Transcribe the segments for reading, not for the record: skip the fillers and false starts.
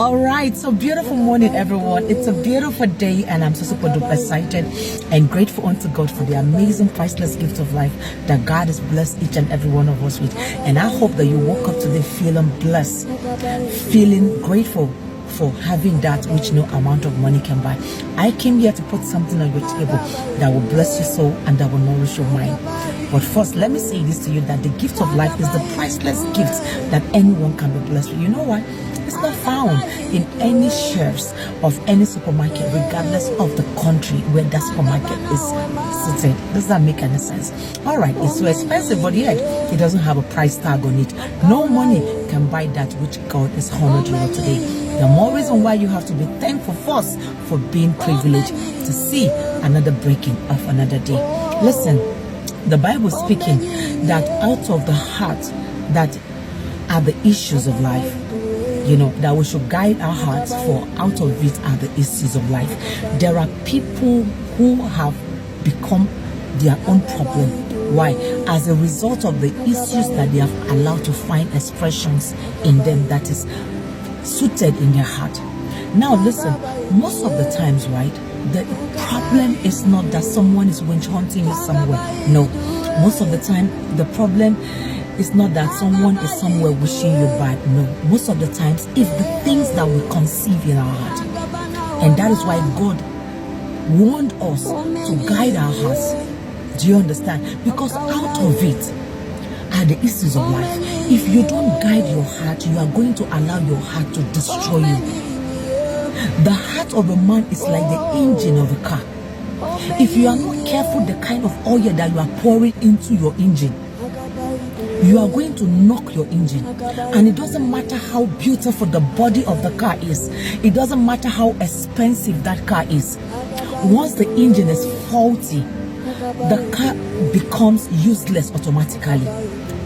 All right, so beautiful morning, everyone. It's a beautiful day, and I'm so super duper excited and grateful unto God for the amazing, priceless gift of life that God has blessed each and every one of us with. And I hope that you woke up today feeling blessed, feeling grateful for having that which no amount of money can buy. I came here to put something on your table that will bless your soul and that will nourish your mind. But first, let me say this to you, that the gift of life is the priceless gift that anyone can be blessed with. You know why? It's not found in any shelves of any supermarket, regardless of the country where that supermarket is seated. Does that make any sense? All right, it's so expensive, but yet it doesn't have a price tag on it. No money can buy that which God has honored you with today. The more reason why you have to be thankful first for being privileged to see another breaking of another day. Listen, the Bible is speaking that out of the heart that are the issues of life. You know, that we should guide our hearts, for out of it are the issues of life. There are people who have become their own problem. Why? As a result of the issues that they have allowed to find expressions in them that is suited in their heart. Now listen, most of the times, right, the problem is not that someone is witch hunting you somewhere. No, most of the time the problem is not that someone is somewhere wishing you bad. No, most of the times it's the things that we conceive in our heart. And that is why God warned us to guide our hearts. Do you understand? Because out of it are the issues of life. If you don't guide your heart, you are going to allow your heart to destroy you. The heart of a man is like the engine of a car. If you are not careful the kind of oil that you are pouring into your engine, you are going to knock your engine. And it doesn't matter how beautiful the body of the car is. It doesn't matter how expensive that car is. Once the engine is faulty, the car becomes useless automatically.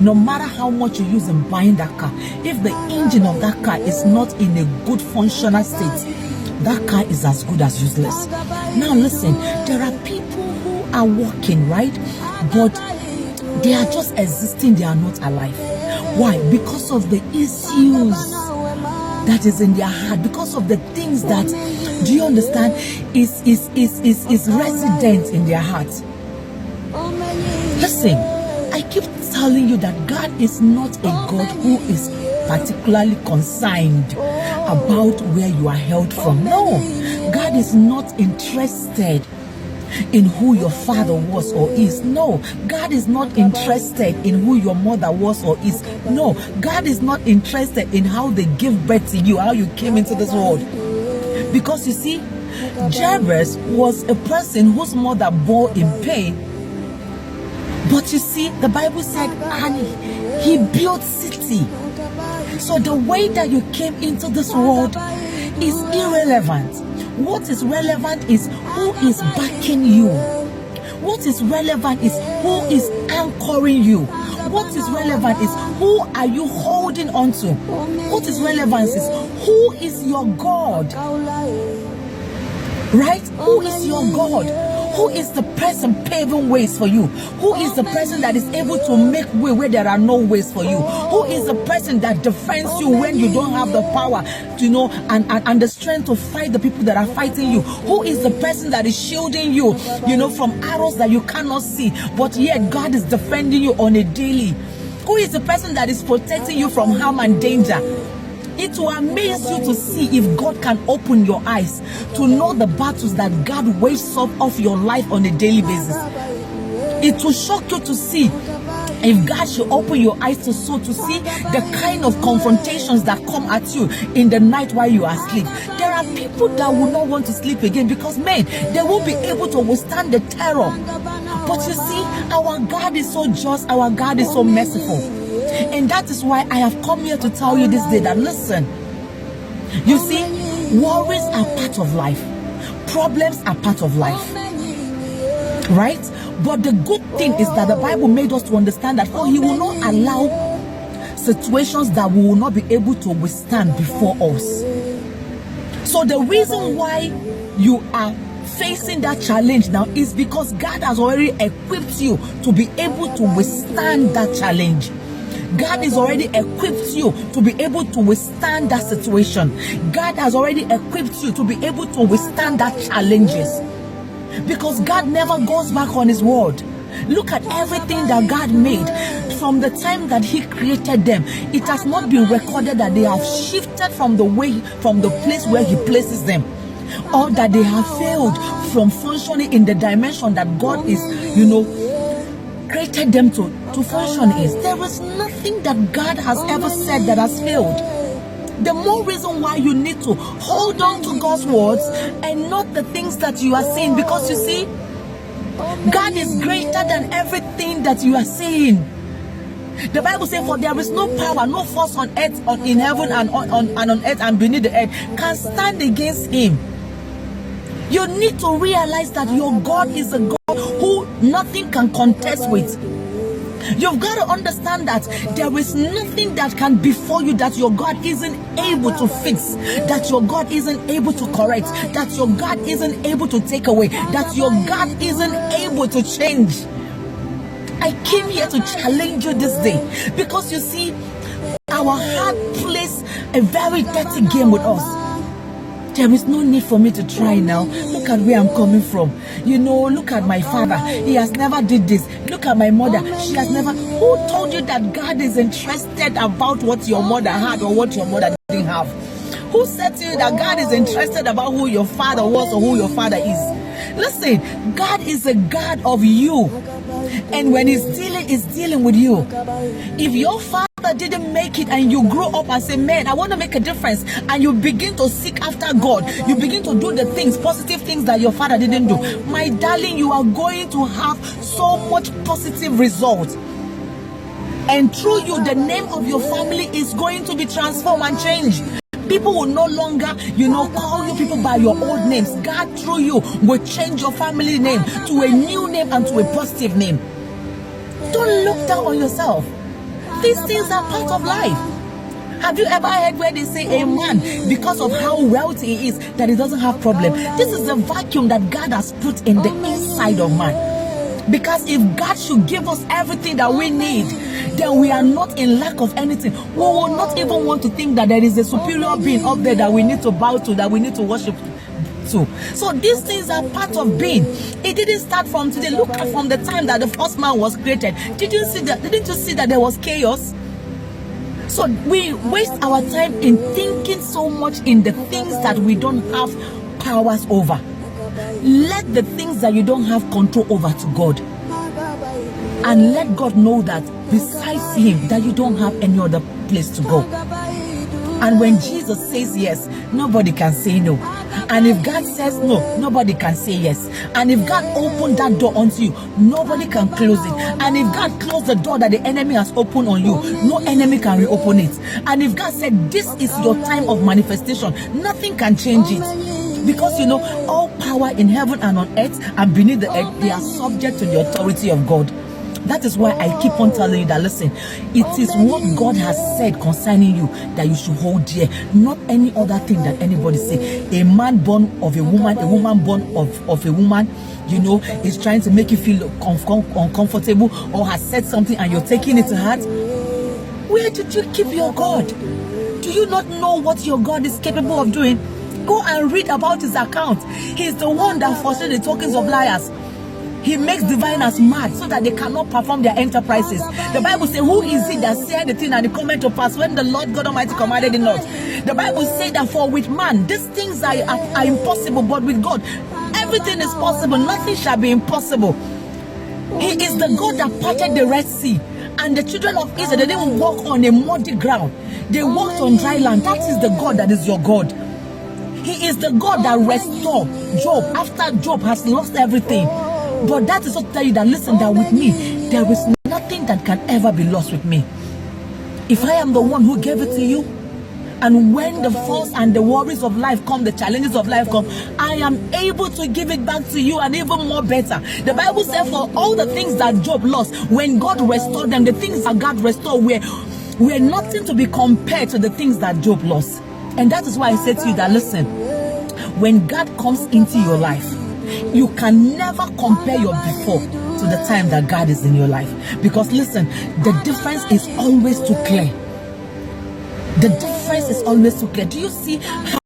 No matter how much you use in buying that car, if the engine of that car is not in a good functional state, that car is as good as useless. Now listen, there are people who are walking, right? But they are just existing, they are not alive. Why? Because of the issues that is in their heart, because of the things that, do you understand, is resident in their heart. Listen, I keep telling you that God is not a God who is particularly concerned about where you are held from. No, God is not interested in who your father was or is. No, God is not interested in who your mother was or is. No, God is not interested in how they give birth to you, how you came into this world. Because you see, Jabez was a person whose mother bore in pain. But you see, the Bible said, and he built city. So the way that you came into this world is irrelevant. What is relevant is who is backing you. What is relevant is who is anchoring you. What is relevant is who are you holding on to. What is relevant is who is your God. Right? Who is your God? Who is the person paving ways for you? Who is the person that is able to make way where there are no ways for you? Who is the person that defends you when you don't have the power, you know, and the strength to fight the people that are fighting you? Who is the person that is shielding you, you know, from arrows that you cannot see, but yet God is defending you on a daily? Who is the person that is protecting you from harm and danger? It will amaze you to see if God can open your eyes to know the battles that God wages up off your life on a daily basis. It will shock you to see if God should open your eyes to see the kind of confrontations that come at you in the night while you are asleep. There are people that will not want to sleep again because, man, they won't be able to withstand the terror. But you see, our God is so just, our God is so merciful. And that is why I have come here to tell you this day that, listen, you see, worries are part of life. Problems are part of life. Right? But the good thing is that the Bible made us to understand that He will not allow situations that we will not be able to withstand before us. So the reason why you are facing that challenge now is because God has already equipped you to be able to withstand that challenge. God is already equipped you to be able to withstand that situation. God has already equipped you to be able to withstand that challenges. Because God never goes back on his word. Look at everything that God made from the time that he created them. It has not been recorded that they have shifted from the place where he places them, or that they have failed from functioning in the dimension that God is, created them to function is. There is nothing that God has ever said that has failed. The more reason why you need to hold on to God's words and not the things that you are saying, because you see, God is greater than everything that you are seeing. The Bible says, for there is no power, no force on earth, in heaven and on earth and beneath the earth can stand against him. You need to realize that your God is a God who nothing can contest with. You've got to understand that there is nothing that can befall you that your God isn't able to fix, that your God isn't able to correct, that your God isn't able to take away, that your God isn't able to change. I came here to challenge you this day, because you see, our heart plays a very dirty game with us. There is no need for me to try now. Look at where I'm coming from. Look at my father. He has never did this. Look at my mother. She has never. Who told you that God is interested about what your mother had or what your mother didn't have? Who said to you that God is interested about who your father was or who your father is? Listen, God is a God of you. And when he's dealing with you. If your father didn't make it and you grow up and say, man, I want to make a difference, and you begin to seek after God, you begin to do the things, positive things that your father didn't do, my darling, you are going to have so much positive results. And through you, the name of your family is going to be transformed and changed. People will no longer, call you people by your old names. God, through you, will change your family name to a new name and to a positive name. Don't look down on yourself. These things are part of life. Have you ever heard where they say a man, because of how wealthy he is, that he doesn't have problem? This is the vacuum that God has put in the inside of man. Because if God should give us everything that we need, then we are not in lack of anything. We will not even want to think that there is a superior being up there that we need to bow to, that we need to worship to. So these things are part of being. It didn't start from today. Look at from the time that the first man was created. Didn't you see that there was chaos? So we waste our time in thinking so much in the things that we don't have powers over. Let the things that you don't have control over to God, and let God know that besides him, that you don't have any other place to go. And when Jesus says yes, nobody can say no. And if God says no, nobody can say yes. And if God opened that door onto you, nobody can close it. And if God closed the door that the enemy has opened on you, no enemy can reopen it. And if God said this is your time of manifestation, nothing can change it. Because all power in heaven and on earth and beneath the earth, they are subject to the authority of God. That is why I keep on telling you that, listen, it is what God has said concerning you that you should hold dear, not any other thing that anybody say. A man born of a woman born of a woman, is trying to make you feel uncomfortable, or has said something and you're taking it to heart. Where did you keep your God? Do you not know what your God is capable of doing? Go and read about his account. He's the one that frustrates the tokens of liars. He makes diviners mad so that they cannot perform their enterprises. The Bible says, who is it that said the thing and it cometh to pass when the Lord God Almighty commanded it not? The Bible says that for with man, these things are impossible, but with God, everything is possible. Nothing shall be impossible. He is the God that parted the Red Sea. And the children of Israel, they didn't walk on a muddy ground. They walked on dry land. That is the God that is your God. He is the God that restored Job after Job has lost everything. But that is not to tell you that, listen, that with me, there is nothing that can ever be lost with me. If I am the one who gave it to you, and when the faults and the worries of life come, the challenges of life come, I am able to give it back to you, and even more better. The Bible says for all the things that Job lost, when God restored them, the things that God restored were nothing to be compared to the things that Job lost. And that is why I said to you that, listen, when God comes into your life, you can never compare your before to the time that God is in your life. Because listen, the difference is always too clear. The difference is always too clear. Do you see how